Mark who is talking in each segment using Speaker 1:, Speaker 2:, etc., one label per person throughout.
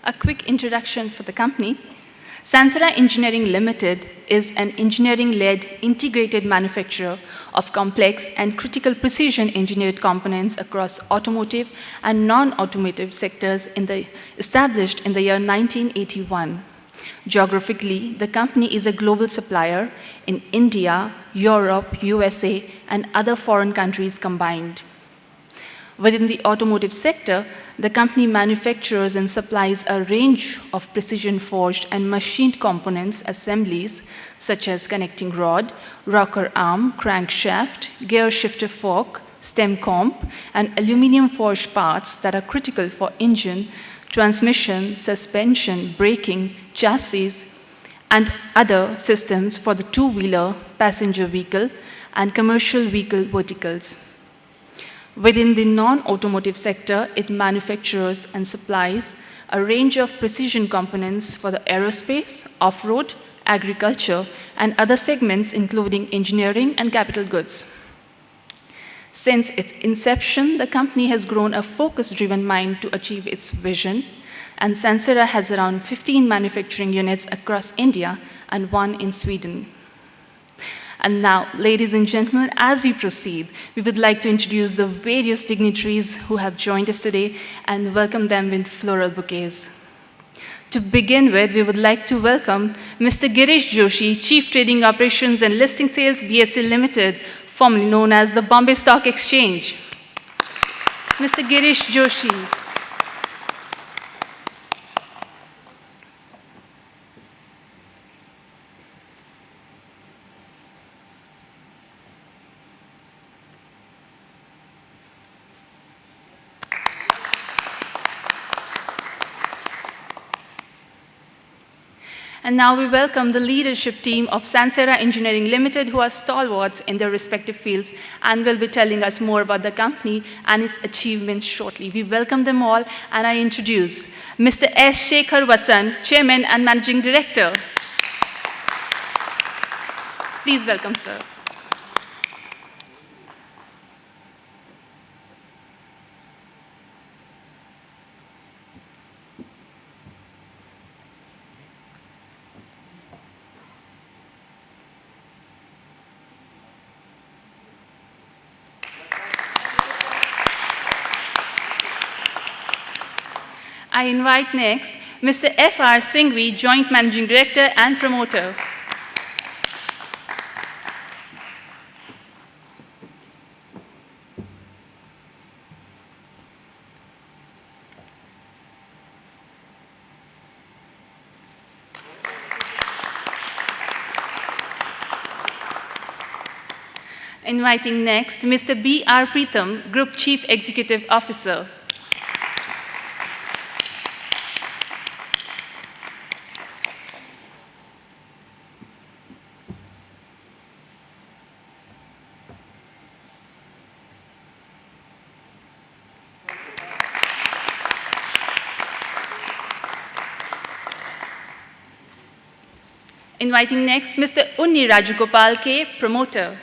Speaker 1: A quick introduction for the company. Sansera Engineering Limited is an engineering-led integrated manufacturer of complex and critical precision engineered components across automotive and non-automotive sectors established in the year 1981. Geographically, the company is a global supplier in India, Europe, USA, and other foreign countries combined. Within the automotive sector, the company manufactures and supplies a range of precision-forged and machined components assemblies, such as connecting rod, rocker arm, crankshaft, gear shifter fork, stem comp, and aluminum-forged parts that are critical for engine, transmission, suspension, braking, chassis, and other systems for the two-wheeler, passenger vehicle, and commercial vehicle verticals. Within the non-automotive sector, it manufactures and supplies a range of precision components for the aerospace, off-road, agriculture, and other segments, including engineering and capital goods. Since its inception, the company has grown a focus-driven mind to achieve its vision, and Sansera has around 15 manufacturing units across India and 1 in Sweden. And now, ladies and gentlemen, as we proceed, we would like to introduce the various dignitaries who have joined us today and welcome them with floral bouquets. To begin with, we would like to welcome Mr. Girish Joshi, Chief Trading Operations and Listing Sales, BSE Limited, formerly known as the Bombay Stock Exchange. Mr. Girish Joshi. And now we welcome the leadership team of Sansera Engineering Limited, who are stalwarts in their respective fields and will be telling us more about the company and its achievements shortly. We welcome them all, and I introduce Mr. S. Shekhar Vasan, Chairman and Managing Director. Please welcome, sir. I invite next Mr. F.R. Singhvi, Joint Managing Director and Promoter. Inviting next Mr. B.R. Pritham, Group Chief Executive Officer. Inviting next Mr. Unni Rajagopal K, Promoter.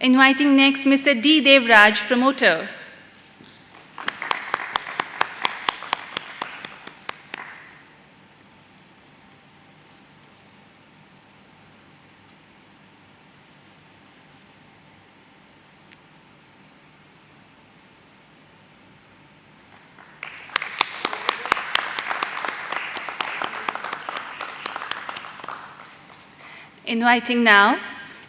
Speaker 1: Inviting next Mr. D. Devraj, Promoter. Inviting now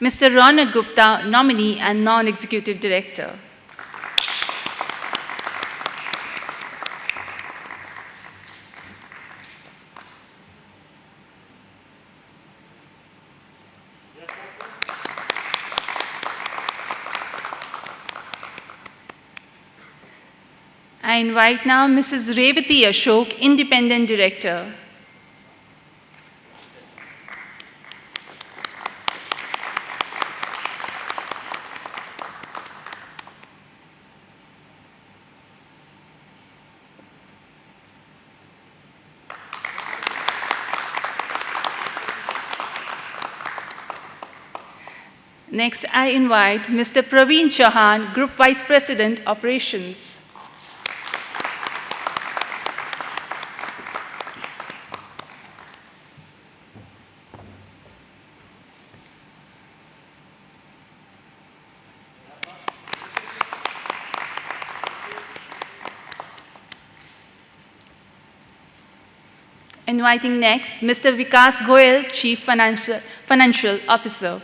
Speaker 1: Mr. Ronak Gupta, Nominee and Non-Executive Director. I invite now Mrs. Revati Ashok, Independent Director. Next, I invite Mr. Praveen Chauhan, Group Vice President, Operations. Inviting next, Mr. Vikas Goyal, Chief Financial Officer.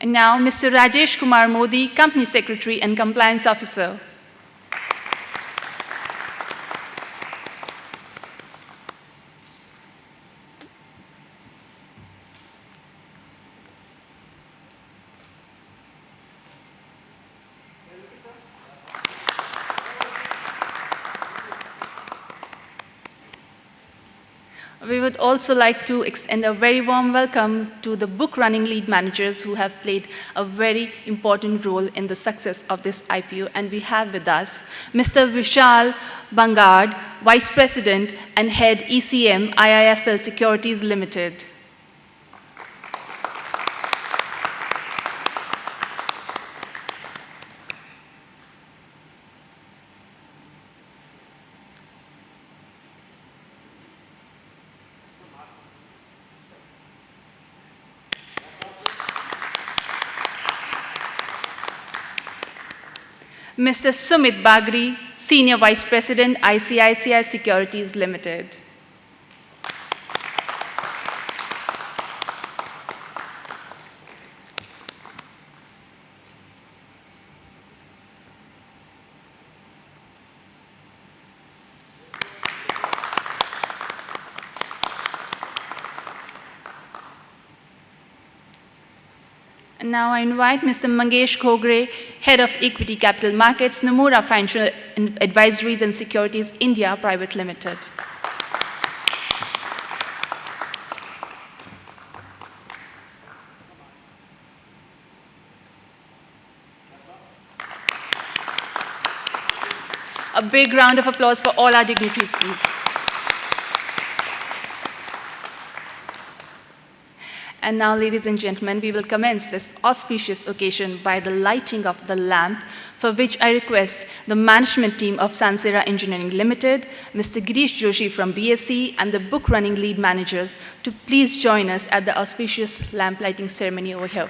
Speaker 1: And now, Mr. Rajesh Kumar Modi, Company Secretary and Compliance Officer. We would also like to extend a very warm welcome to the book running lead managers who have played a very important role in the success of this IPO. And we have with us Mr. Vishal Bangard, Vice President and Head ECM, IIFL Securities Limited. Mr. Sumit Bagri, Senior Vice President, ICICI Securities Limited. And now I invite Mr. Mangesh Khogre, Head of Equity Capital Markets, Nomura Financial Advisories and Securities India Private Limited. A big round of applause for all our dignitaries, please. And now, ladies and gentlemen, we will commence this auspicious occasion by the lighting of the lamp, for which I request the management team of Sansera Engineering Limited, Mr. Girish Joshi from BSc, and the book running lead managers to please join us at the auspicious lamp lighting ceremony over here.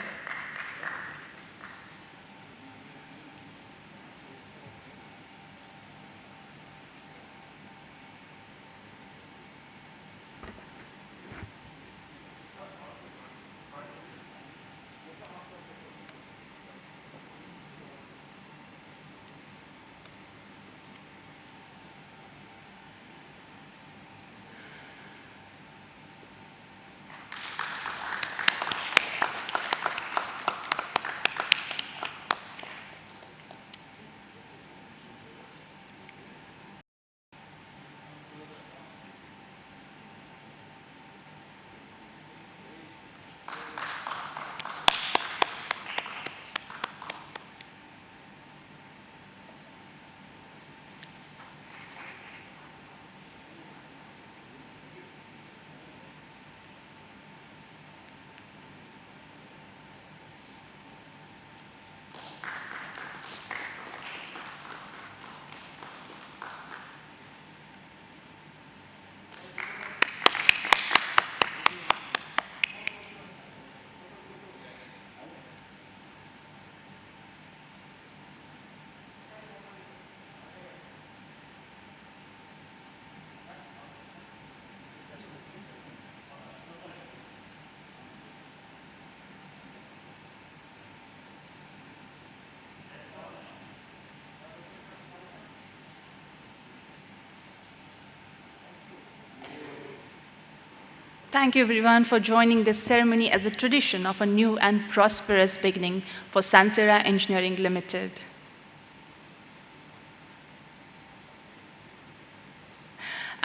Speaker 1: Thank you, everyone, for joining this ceremony as a tradition of a new and prosperous beginning for Sansera Engineering Limited.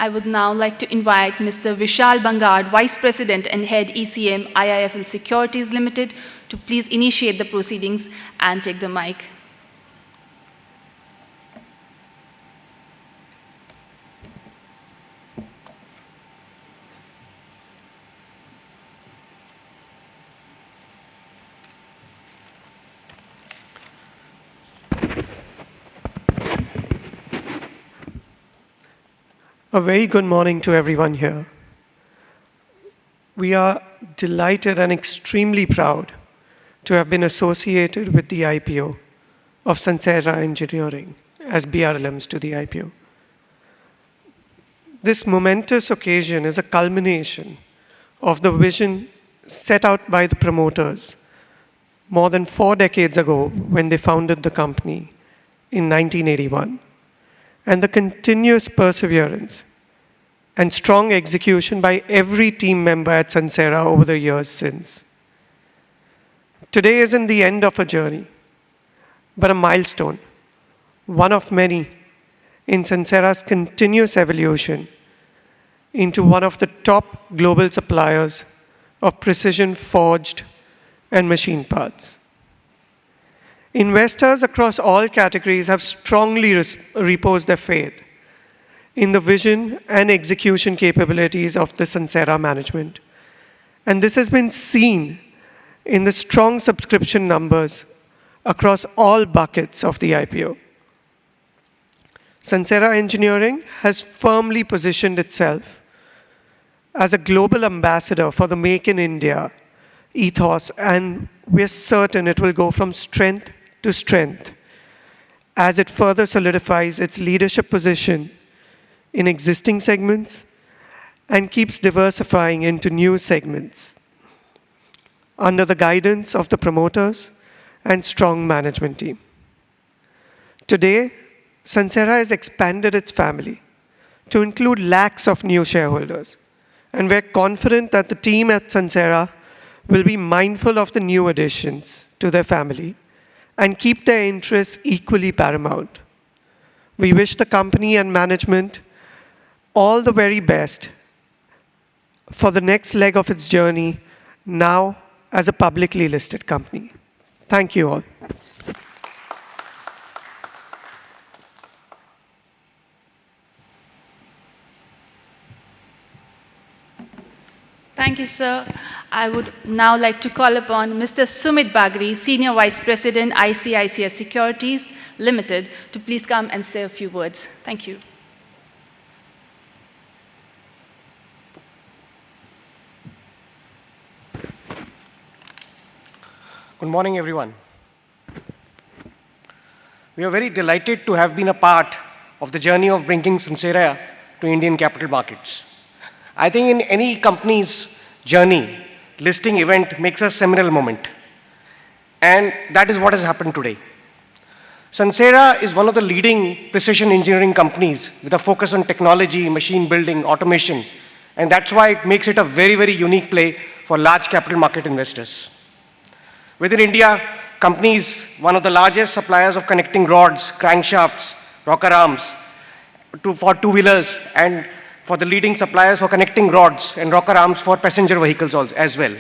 Speaker 1: I would now like to invite Mr. Vishal Bangad, Vice President and Head ECM IIFL Securities Limited, to please initiate the proceedings and take the mic.
Speaker 2: A very good morning to everyone here. We are delighted and extremely proud to have been associated with the IPO of Sansera Engineering as BRLMs to the IPO. This momentous occasion is a culmination of the vision set out by the promoters more than 4 decades ago when they founded the company in 1981, and the continuous perseverance and strong execution by every team member at Sansera over the years since. Today isn't the end of a journey, but a milestone, one of many in Sansera's continuous evolution into one of the top global suppliers of precision forged and machine parts. Investors across all categories have strongly reposed their faith in the vision and execution capabilities of the Sansera management. And this has been seen in the strong subscription numbers across all buckets of the IPO. Sansera Engineering has firmly positioned itself as a global ambassador for the Make in India ethos, and we're certain it will go from strength to strength as it further solidifies its leadership position in existing segments and keeps diversifying into new segments under the guidance of the promoters and strong management team. Today, Sansera has expanded its family to include lakhs of new shareholders, and we're confident that the team at Sansera will be mindful of the new additions to their family and keep their interests equally paramount. We wish the company and management all the very best for the next leg of its journey now as a publicly listed company. Thank you all.
Speaker 1: Thank you, sir. I would now like to call upon Mr. Sumit Bagri, Senior Vice President, ICICI Securities Limited, to please come and say a few words. Thank you.
Speaker 3: Good morning, everyone. We are very delighted to have been a part of the journey of bringing Sansera to Indian capital markets. I think in any company's journey, listing event makes a seminal moment. And that is what has happened today. Sansera is one of the leading precision engineering companies with a focus on technology, machine building, automation. And that's why it makes it a very, very unique play for large capital market investors. Within India, companies, one of the largest suppliers of connecting rods, crankshafts, rocker arms for two-wheelers, and for the leading suppliers for connecting rods and rocker arms for passenger vehicles also, as well.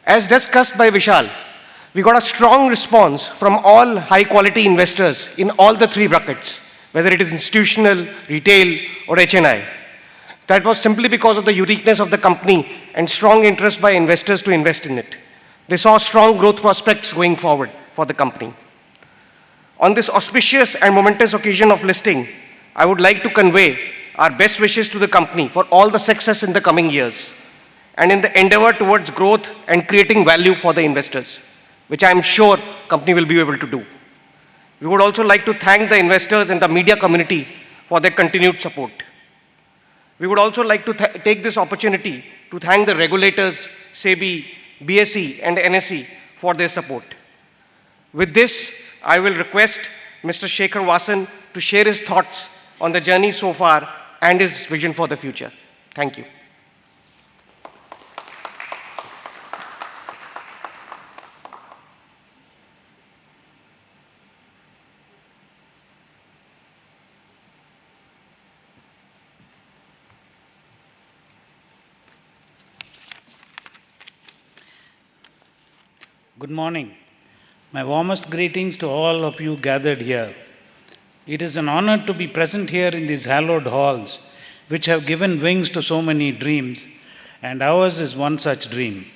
Speaker 3: As discussed by Vishal, we got a strong response from all high-quality investors in all the 3 buckets, whether it is institutional, retail, or HNI. That was simply because of the uniqueness of the company and strong interest by investors to invest in it. They saw strong growth prospects going forward for the company. On this auspicious and momentous occasion of listing, I would like to convey our best wishes to the company for all the success in the coming years and in the endeavor towards growth and creating value for the investors, which I am sure company will be able to do. We would also like to thank the investors and the media community for their continued support. We would also like to take this opportunity to thank the regulators, SEBI, BSE and NSE for their support. With this, I will request Mr. Shekhar Vasan to share his thoughts on the journey so far and his vision for the future. Thank you.
Speaker 4: Good morning. My warmest greetings to all of you gathered here. It is an honor to be present here in these hallowed halls, which have given wings to so many dreams, and ours is one such dream.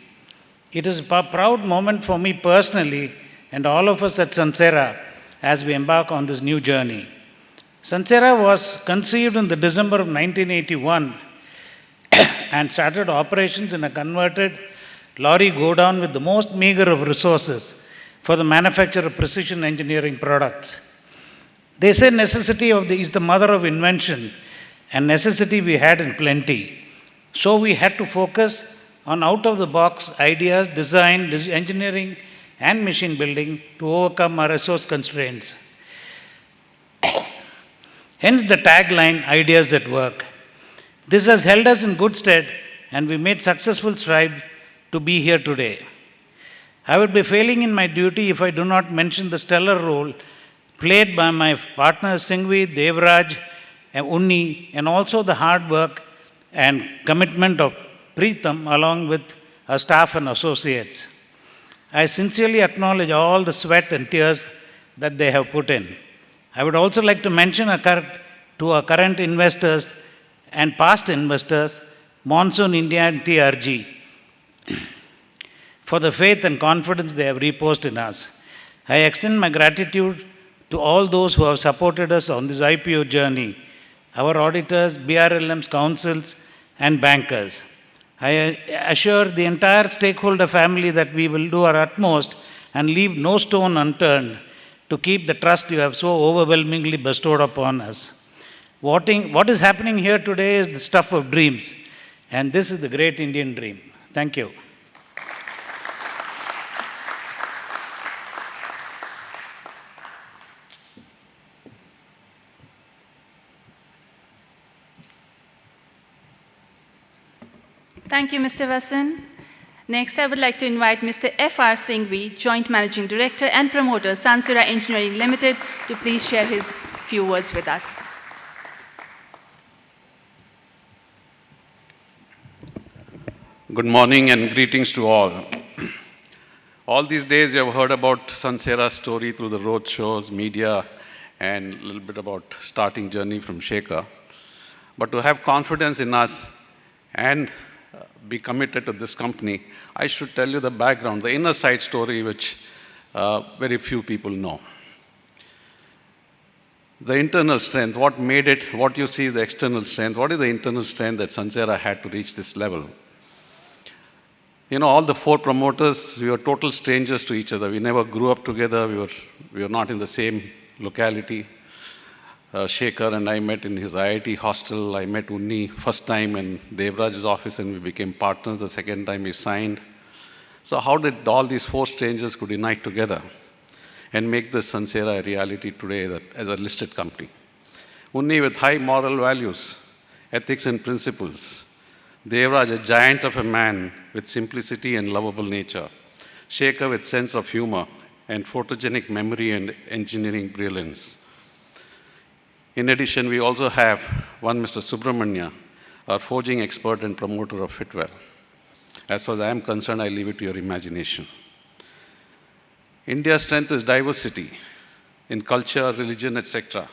Speaker 4: It is a proud moment for me personally and all of us at Sansera as we embark on this new journey. Sansera was conceived in the December of 1981 and started operations in a converted lorry godown with the most meager of resources for the manufacture of precision engineering products. They say necessity is the mother of invention, and necessity we had in plenty. So we had to focus on out-of-the-box ideas, design, engineering, and machine building to overcome our resource constraints. Hence the tagline, Ideas at Work. This has held us in good stead, and we made successful strides to be here today. I would be failing in my duty if I do not mention the stellar role played by my partners Singhvi, Devraj, and Unni, and also the hard work and commitment of Preetham along with our staff and associates. I sincerely acknowledge all the sweat and tears that they have put in. I would also like to mention to our current investors and past investors, Monsoon India and TRG, for the faith and confidence they have reposed in us. I extend my gratitude to all those who have supported us on this IPO journey, our auditors, BRLMs, councils, and bankers. I assure the entire stakeholder family that we will do our utmost and leave no stone unturned to keep the trust you have so overwhelmingly bestowed upon us. What is happening here today is the stuff of dreams, and this is the great Indian dream. Thank you.
Speaker 1: Thank you, Mr. Vasan. Next, I would like to invite Mr. F.R. Singhvi, Joint Managing Director and Promoter, Sansera Engineering Limited, to please share his few words with us.
Speaker 5: Good morning and greetings to all. All these days you have heard about Sansera's story through the road shows, media, and a little bit about starting journey from Shekhar. But to have confidence in us and be committed to this company, I should tell you the background, the inner side story, which very few people know. The internal strength, what made it, what you see is the external strength. What is the internal strength that Sansera had to reach this level? You know, all the four promoters, we were total strangers to each other. We never grew up together. We were not in the same locality. Shekhar and I met in his IIT hostel. I met Unni first time in Devraj's office and we became partners. The second time we signed. So how did all these four strangers could unite together and make this Sansera a reality today as a listed company? Unni with high moral values, ethics and principles. Devraj, a giant of a man with simplicity and lovable nature. Shekhar with sense of humor and photogenic memory and engineering brilliance. In addition, we also have one Mr. Subramanya, our forging expert and promoter of Fitwell. As far as I am concerned, I leave it to your imagination. India's strength is diversity in culture, religion, etc.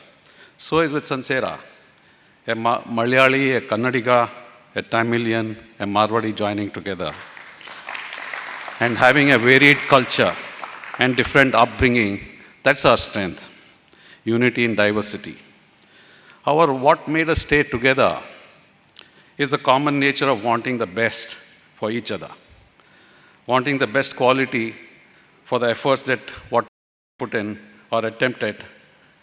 Speaker 5: So is with Sansera. A Malayali, a Kannadiga, a Tamilian, a Marwadi joining together. And having a varied culture and different upbringing, that's our strength. Unity in diversity. However, what made us stay together is the common nature of wanting the best for each other. Wanting the best quality for the efforts that what put in or attempted,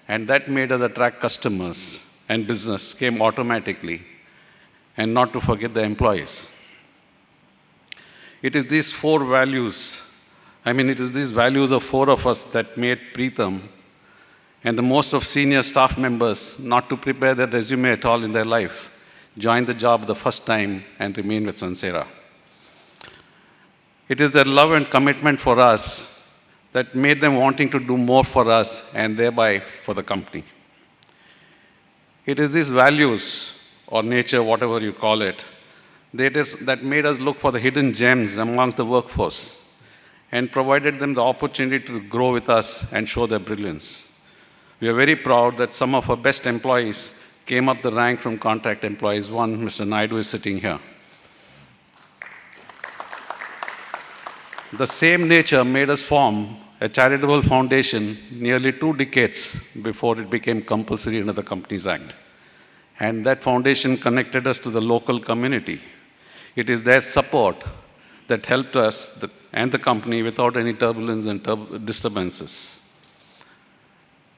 Speaker 5: and that made us attract customers and business came automatically, and not to forget the employees. It is these four values, it is these values of four of us that made Preetham and the most of senior staff members not to prepare their resume at all in their life, join the job the first time and remain with Sansera. It is their love and commitment for us that made them wanting to do more for us and thereby for the company. It is these values or nature, whatever you call it, that made us look for the hidden gems amongst the workforce and provided them the opportunity to grow with us and show their brilliance. We are very proud that some of our best employees came up the rank from contract employees. One, Mr. Naidu, is sitting here. The same nature made us form a charitable foundation nearly 2 decades before it became compulsory under the Companies Act. And that foundation connected us to the local community. It is their support that helped us and the company without any turbulence and disturbances.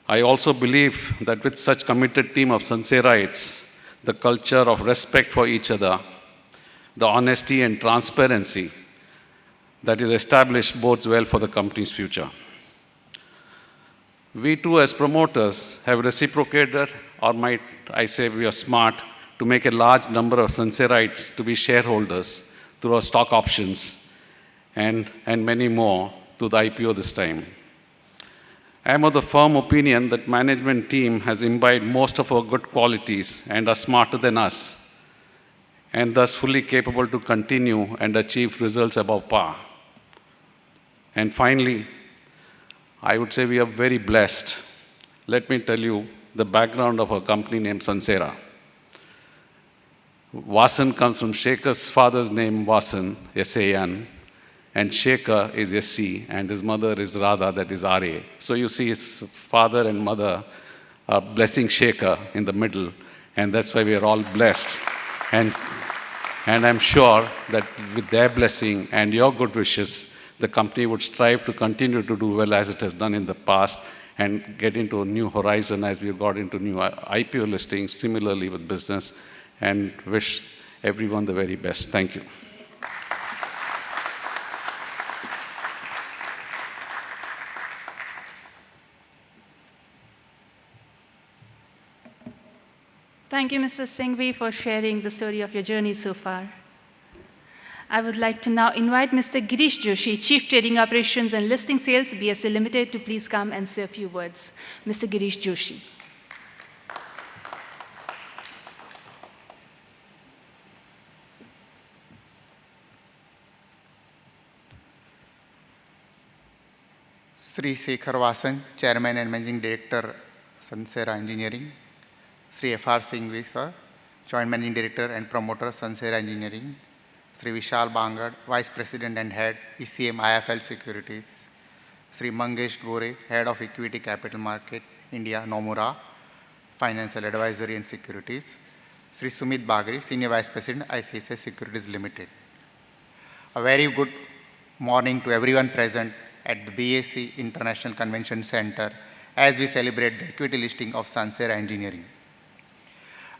Speaker 5: I also believe that with such committed team of Sanserites, the culture of respect for each other, the honesty and transparency that is established bodes well for the company's future. We too, as promoters, have reciprocated, or might I say we are smart, to make a large number of Sanserites to be shareholders through our stock options and many more through the IPO this time. I am of the firm opinion that management team has imbibed most of our good qualities and are smarter than us, and thus fully capable to continue and achieve results above par. And finally, I would say we are very blessed. Let me tell you the background of a company named Sansera. Vasan comes from Shekhar's father's name, Vasan, S-A-N, and Shekhar is S-C, and his mother is Radha, that is R-A. So you see his father and mother are blessing Shekhar in the middle, and that's why we are all blessed. And I'm sure that with their blessing and your good wishes, the company would strive to continue to do well as it has done in the past and get into a new horizon as we've got into new IPO listings, similarly with business, and wish everyone the very best. Thank you.
Speaker 1: Thank you, Mr. Singhvi, for sharing the story of your journey so far. I would like to now invite Mr. Girish Joshi, Chief Trading Operations and Listing Sales, BSE Limited, to please come and say a few words. Mr. Girish Joshi.
Speaker 6: Sri Shekhar Vasan, Chairman and Managing Director, Sansera Engineering. Sri F.R. Singhvi, sir, Joint Managing Director and Promoter, Sansera Engineering. Sri Vishal Bangad, Vice President and Head, ECM IFL Securities. Sri Mangesh Gore, Head of Equity Capital Market, India, Nomura, Financial Advisory and Securities. Sri Sumit Bagri, Senior Vice President, ICICI Securities Limited. A very good morning to everyone present at the BSE International Convention Center as we celebrate the equity listing of Sansera Engineering.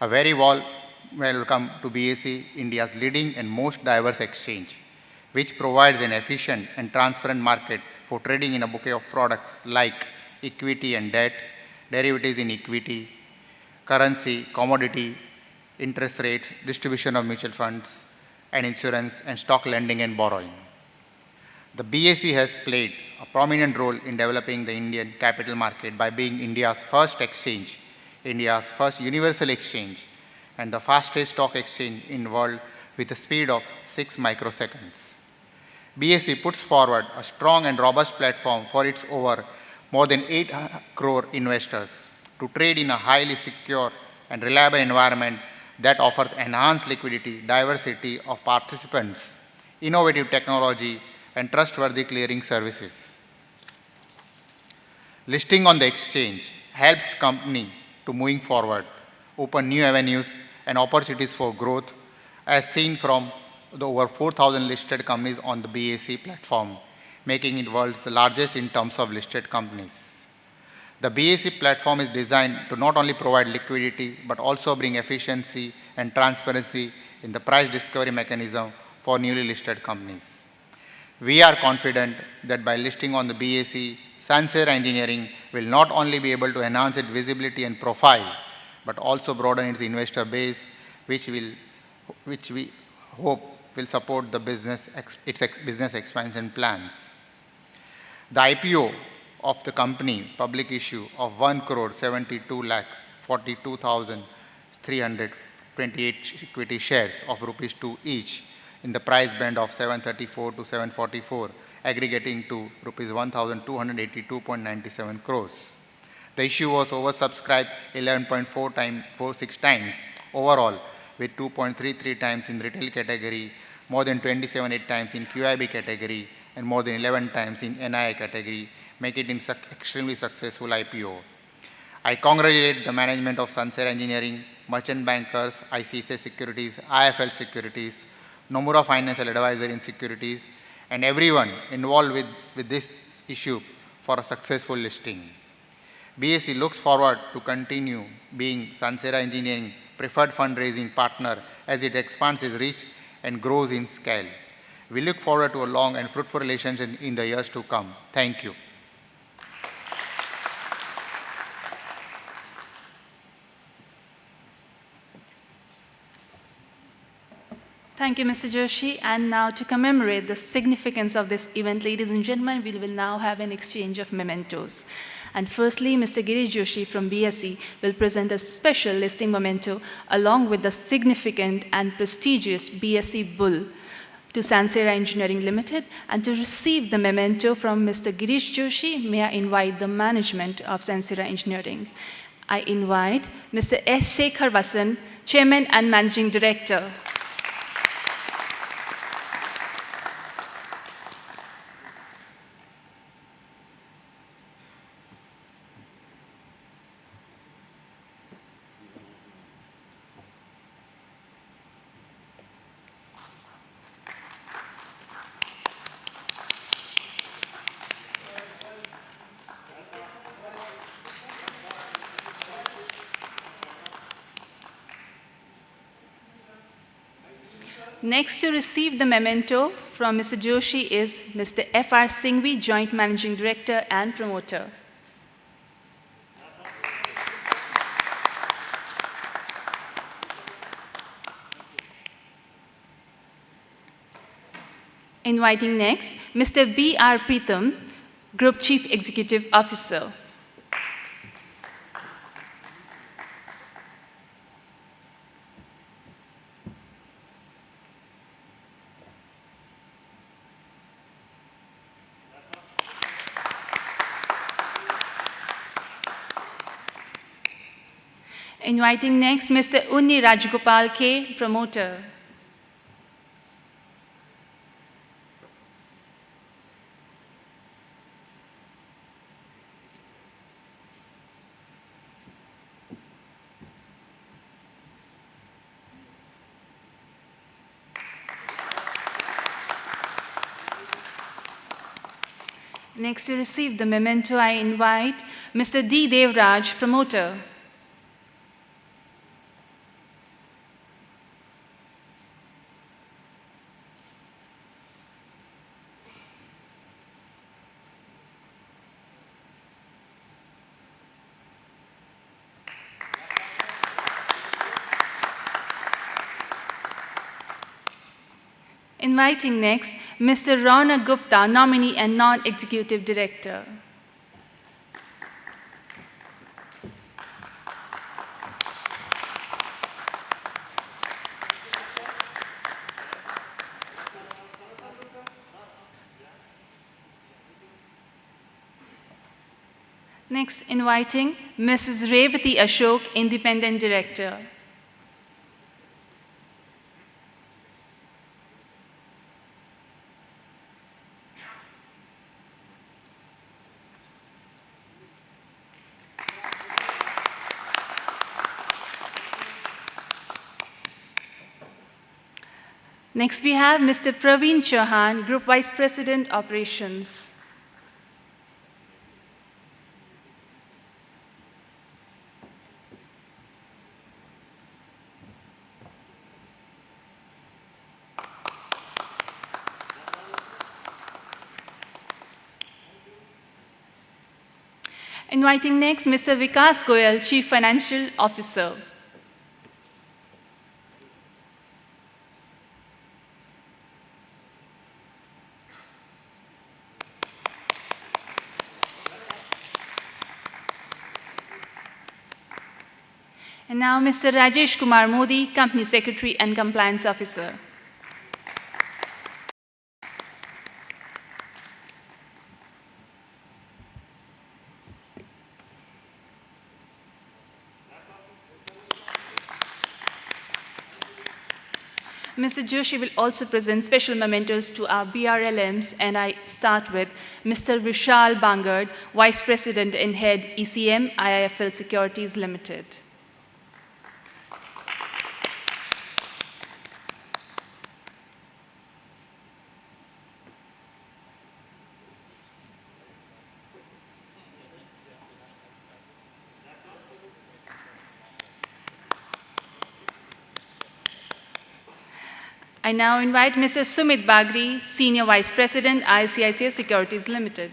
Speaker 6: A very warm welcome to BSE, India's leading and most diverse exchange, which provides an efficient and transparent market for trading in a bouquet of products like equity and debt, derivatives in equity, currency, commodity, interest rates, distribution of mutual funds, and insurance and stock lending and borrowing. The BSE has played a prominent role in developing the Indian capital market by being India's first exchange, India's first universal exchange, and the fastest stock exchange in the world with a speed of 6 microseconds. BSE puts forward a strong and robust platform for its more than 8 crore investors to trade in a highly secure and reliable environment that offers enhanced liquidity, diversity of participants, innovative technology, and trustworthy clearing services. Listing on the exchange helps company to moving forward, open new avenues and opportunities for growth, as seen from the over 4,000 listed companies on the BSE platform, making it world's the largest in terms of listed companies. The BSE platform is designed to not only provide liquidity, but also bring efficiency and transparency in the price discovery mechanism for newly listed companies. We are confident that by listing on the BSE, Sansera Engineering will not only be able to enhance its visibility and profile, but also broaden its investor base, which we hope will support the business expansion plans. The IPO of the company, public issue of 1,72,42,328 equity shares of rupees 2 each, in the price band of 734 to 744, aggregating to rupees 1,282.97 crores. The issue was oversubscribed 11.46 times overall, with 2.33 times in retail category, more than 27.8 times in QIB category, and more than 11 times in NII category, making it an extremely successful IPO. I congratulate the management of Sansera Engineering, merchant bankers, ICICI Securities, IFL Securities, Nomura Financial Advisor in Securities, and everyone involved with this issue for a successful listing. BSE looks forward to continue being Sansera Engineering preferred fundraising partner as it expands its reach and grows in scale. We look forward to a long and fruitful relationship in the years to come. Thank you.
Speaker 1: Thank you, Mr. Joshi. And now, to commemorate the significance of this event, ladies and gentlemen, we will now have an exchange of mementos. And firstly, Mr. Girish Joshi from BSE will present a special listing memento along with the significant and prestigious BSE Bull to Sansera Engineering Limited. And to receive the memento from Mr. Girish Joshi, may I invite the management of Sansera Engineering. I invite Mr. S. Shekhar Vasan, Chairman and Managing Director. Next to receive the memento from Mr. Joshi is Mr. F.R. Singhvi, Joint Managing Director and Promoter. Inviting next, Mr. B.R. Pritham, Group Chief Executive Officer. Inviting next, Mr. Unni Rajgopal K, Promoter. Next to receive the memento, I invite Mr. D. Devraj, Promoter. Inviting next, Mr. Rana Gupta, Nominee and Non-Executive Director. Next, inviting Mrs. Revati Ashok, Independent Director. Next, we have Mr. Praveen Chauhan, Group Vice President, Operations. Inviting next, Mr. Vikas Goyal, Chief Financial Officer. And now, Mr. Rajesh Kumar Modi, Company Secretary and Compliance Officer. Mr. Joshi will also present special mementos to our BRLMs, and I start with Mr. Vishal Bangard, Vice President and Head ECM IIFL Securities Limited. I now invite Mr. Sumit Bagri, Senior Vice President, ICICI Securities Limited.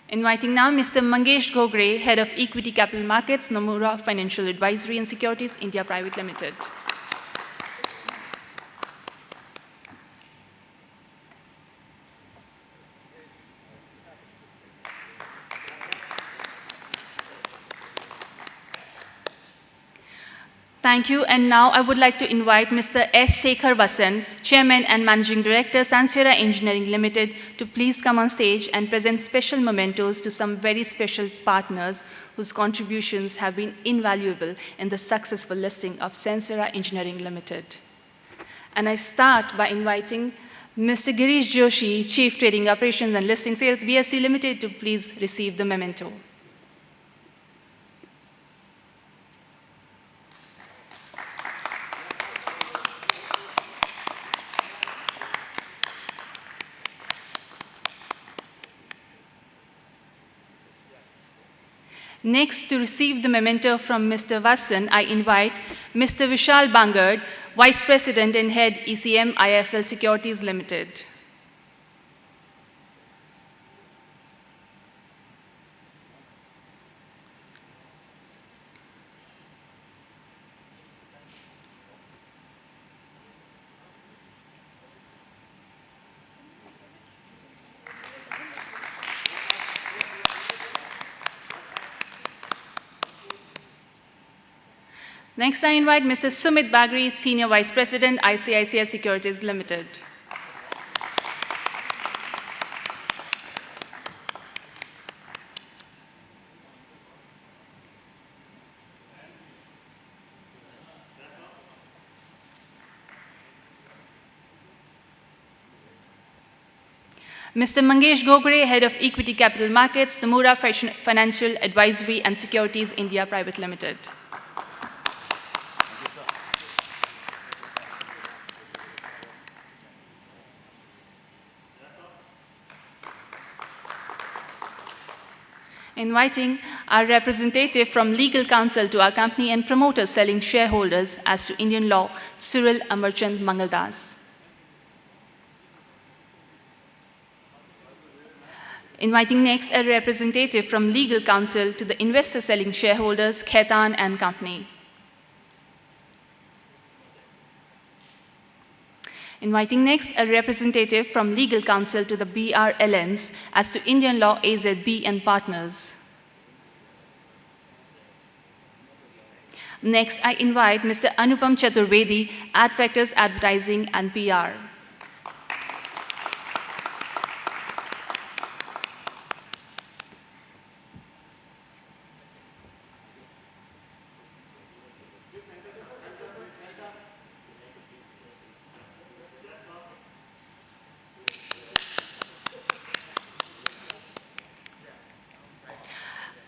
Speaker 1: Inviting now Mr. Mangesh Gogre, Head of Equity Capital Markets, Nomura Financial Advisory and Securities India Private Limited. Thank you, and now I would like to invite Mr. S. Shekhar Vasan, Chairman and Managing Director, Sansera Engineering Limited, to please come on stage and present special mementos to some very special partners whose contributions have been invaluable in the successful listing of Sansera Engineering Limited. And I start by inviting Mr. Girish Joshi, Chief Trading Operations and Listing Sales, BSE Limited, to please receive the memento. Next, to receive the memento from Mr. Vasan, I invite Mr. Vishal Bangard, Vice President and Head ECM IIFL Securities Limited. Next, I invite Mr. Sumit Bagri, Senior Vice President, ICICI Securities Limited. Mr. Mangesh Gogre, Head of Equity Capital Markets, Nomura Financial Advisory and Securities India Private Limited. Inviting our representative from legal counsel to our company and promoters selling shareholders as to Indian law, Cyril Amarchand Mangaldas. Inviting next a representative from legal counsel to the investor selling shareholders, Khaitan and Company. Inviting next a representative from legal counsel to the BRLMs as to Indian law, AZB and Partners. Next, I invite Mr. Anupam Chaturvedi, Advectors Advertising and PR.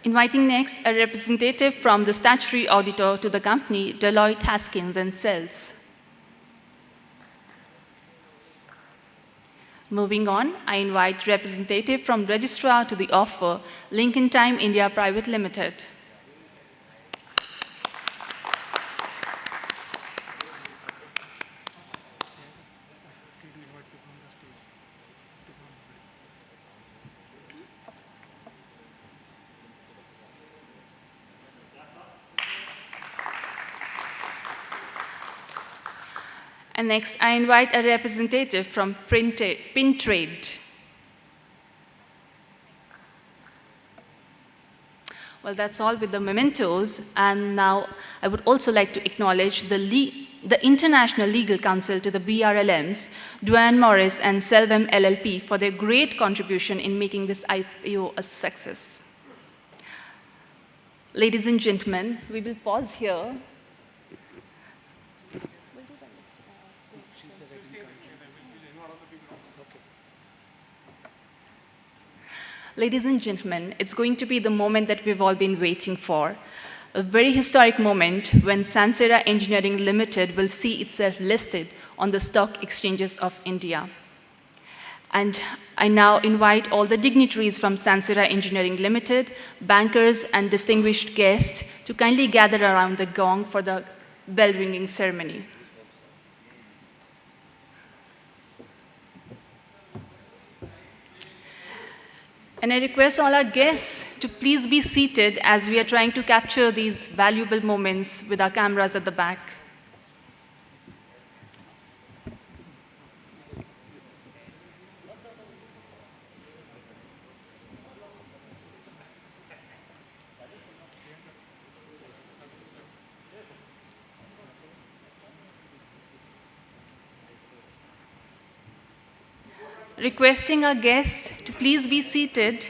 Speaker 1: Inviting next a representative from the statutory auditor to the company, Deloitte Haskins and Sells. Moving on, I invite representative from registrar to the offer, Lincoln Time India Private Limited. And next, I invite a representative from Pintrade. Well, that's all with the mementos. And now I would also like to acknowledge the the International Legal Counsel to the BRLMs, Duane Morris and Selvem LLP, for their great contribution in making this IPO a success. Ladies and gentlemen, we will pause here. Ladies and gentlemen, it's going to be the moment that we've all been waiting for. A very historic moment when Sansera Engineering Limited will see itself listed on the stock exchanges of India. And I now invite all the dignitaries from Sansera Engineering Limited, bankers and distinguished guests to kindly gather around the gong for the bell-ringing ceremony. And I request all our guests to please be seated as we are trying to capture these valuable moments with our cameras at the back. Requesting our guests to please be seated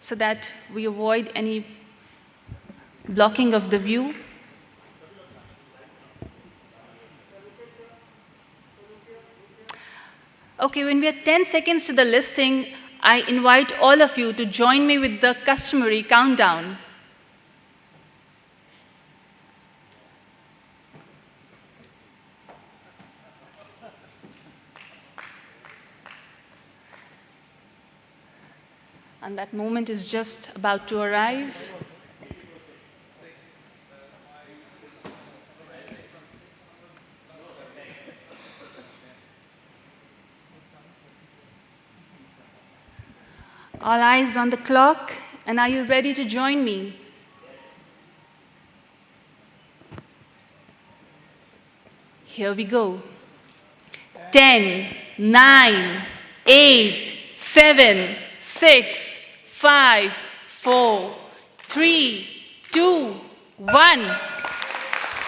Speaker 1: so that we avoid any blocking of the view. Okay, when we are 10 seconds to the listing, I invite all of you to join me with the customary countdown. And that moment is just about to arrive. All eyes on the clock, and are you ready to join me? Here we go. 10, 9, 8, 7, 6, 5, 4, 3, 2, 1.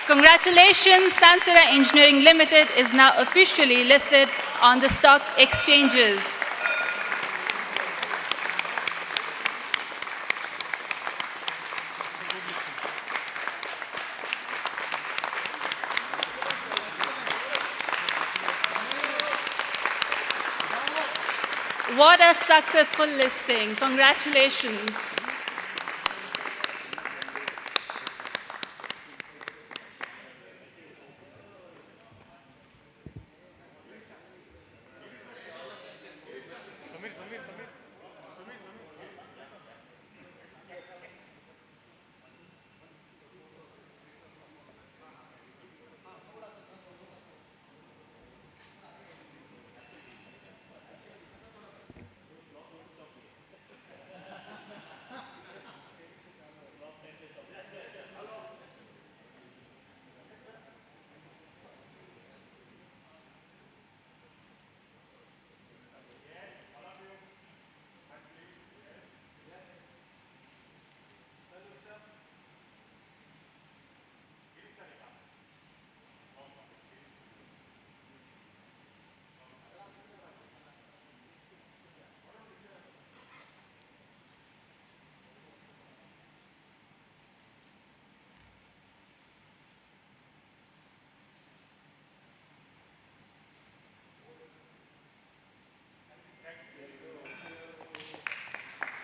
Speaker 1: Congratulations, Sansera Engineering Limited is now officially listed on the stock exchanges. What a successful listing. Congratulations.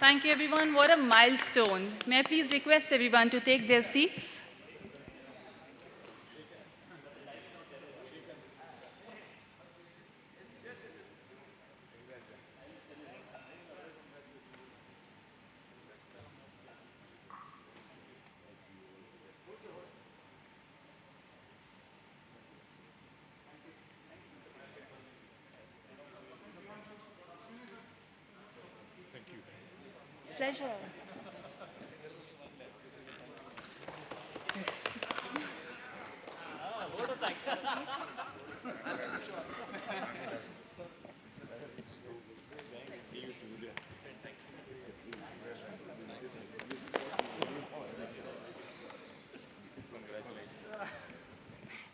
Speaker 1: Thank you, everyone. What a milestone. May I please request everyone to take their seats? Pleasure.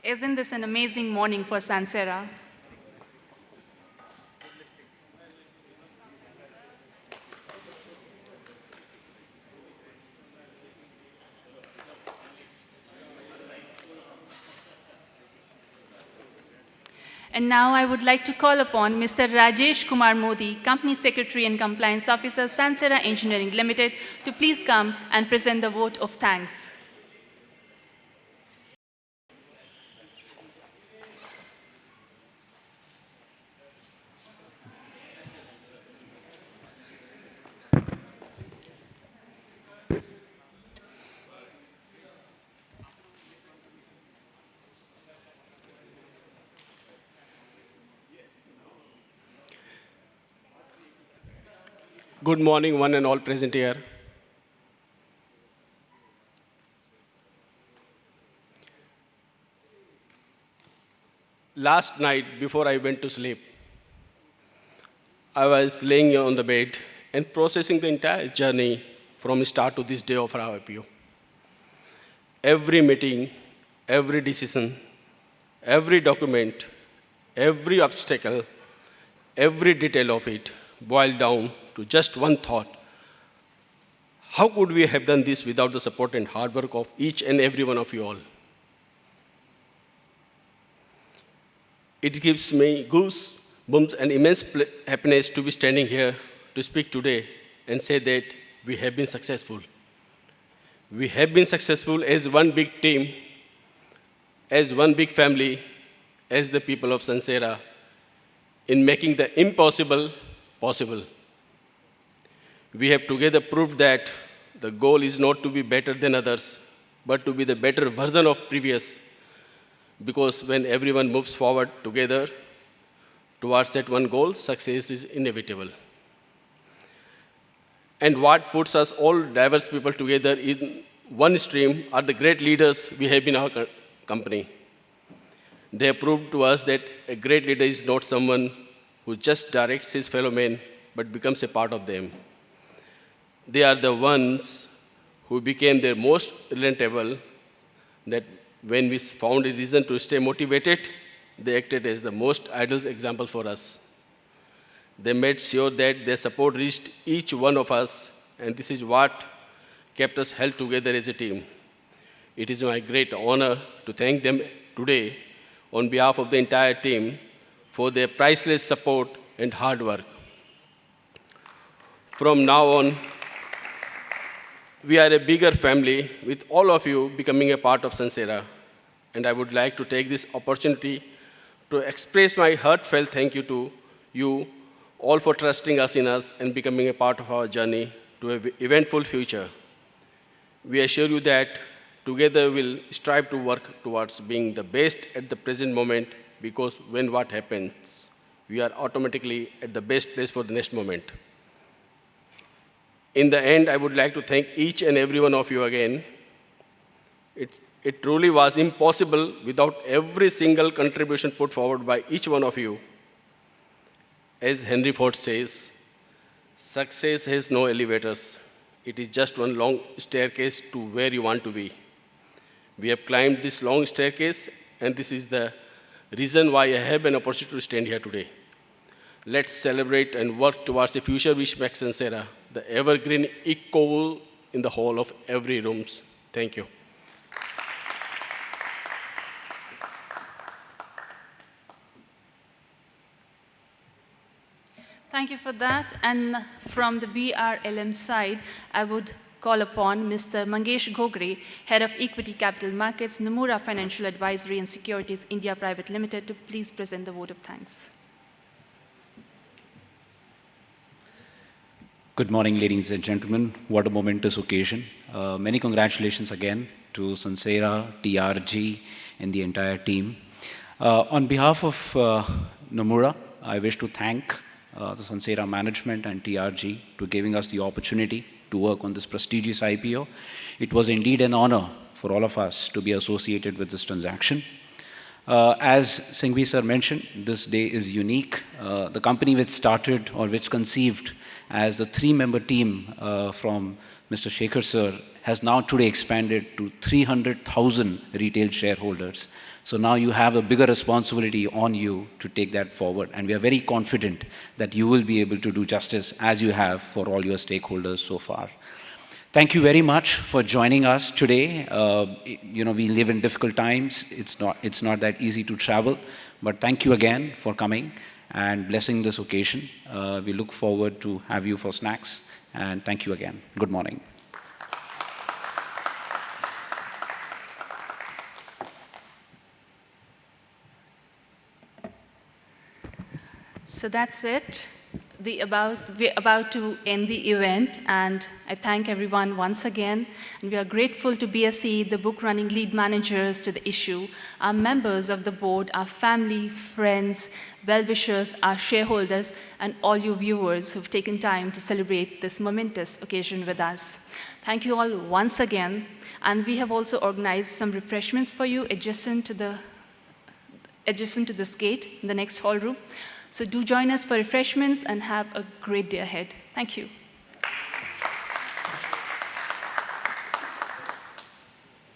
Speaker 1: Isn't this an amazing morning for Sansera? And now I would like to call upon Mr. Rajesh Kumar Modi, Company Secretary and Compliance Officer, Sansera Engineering Limited, to please come and present the vote of thanks.
Speaker 7: Good morning, one and all present here. Last night, before I went to sleep, I was laying on the bed and processing the entire journey from start to this day of our IPO. Every meeting, every decision, every document, every obstacle, every detail of it boiled down to just one thought. How could we have done this without the support and hard work of each and every one of you all? It gives me goosebumps and immense happiness to be standing here to speak today and say that we have been successful. We have been successful as one big team, as one big family, as the people of Sansera, in making the impossible possible. We have together proved that the goal is not to be better than others, but to be the better version of previous. Because when everyone moves forward together towards that one goal, success is inevitable. And what puts us all diverse people together in one stream are the great leaders we have in our company. They have proved to us that a great leader is not someone who just directs his fellow men, but becomes a part of them. They are the ones who became their most relatable, that when we found a reason to stay motivated, they acted as the most ideal example for us. They made sure that their support reached each one of us, and this is what kept us held together as a team. It is my great honor to thank them today on behalf of the entire team for their priceless support and hard work. From now on, we are a bigger family with all of you becoming a part of Sansera. And I would like to take this opportunity to express my heartfelt thank you to you all for trusting us in us and becoming a part of our journey to an eventful future. We assure you that together we'll strive to work towards being the best at the present moment, because when what happens, we are automatically at the best place for the next moment. In the end, I would like to thank each and every one of you again. It truly was impossible without every single contribution put forward by each one of you. As Henry Ford says, success has no elevators. It is just one long staircase to where you want to be. We have climbed this long staircase, and this is the reason why I have an opportunity to stand here today. Let's celebrate and work towards a future which makes Sansera the evergreen echo in the hall of every room. Thank you.
Speaker 1: Thank you for that. And from the BRLM side, I would call upon Mr. Mangesh Gogre, Head of Equity Capital Markets, Nomura Financial Advisory and Securities India Private Limited, to please present the vote of thanks.
Speaker 8: Good morning, ladies and gentlemen. What a momentous occasion. Many congratulations again to Sansera, TRG, and the entire team. On behalf of Nomura, I wish to thank the Sansera management and TRG to giving us the opportunity to work on this prestigious IPO. It was indeed an honor for all of us to be associated with this transaction. As Singhvi sir mentioned, this day is unique. The company which started or which conceived as the 3-member team from Mr. Shekhar sir has now today expanded to 300,000 retail shareholders. So now you have a bigger responsibility on you to take that forward. And we are very confident that you will be able to do justice as you have for all your stakeholders so far. Thank you very much for joining us today. We live in difficult times. It's not that easy to travel, but thank you again for coming and blessing this occasion. We look forward to have you for snacks, and thank you again. Good morning.
Speaker 1: So that's it. We're about to end the event, and I thank everyone once again. And we are grateful to BSE, the book running lead managers to the issue, our members of the board, our family, friends, well-wishers, our shareholders, and all you viewers who've taken time to celebrate this momentous occasion with us. Thank you all once again. And we have also organized some refreshments for you adjacent to this gate in the next hall room. So do join us for refreshments and have a great day ahead. Thank you.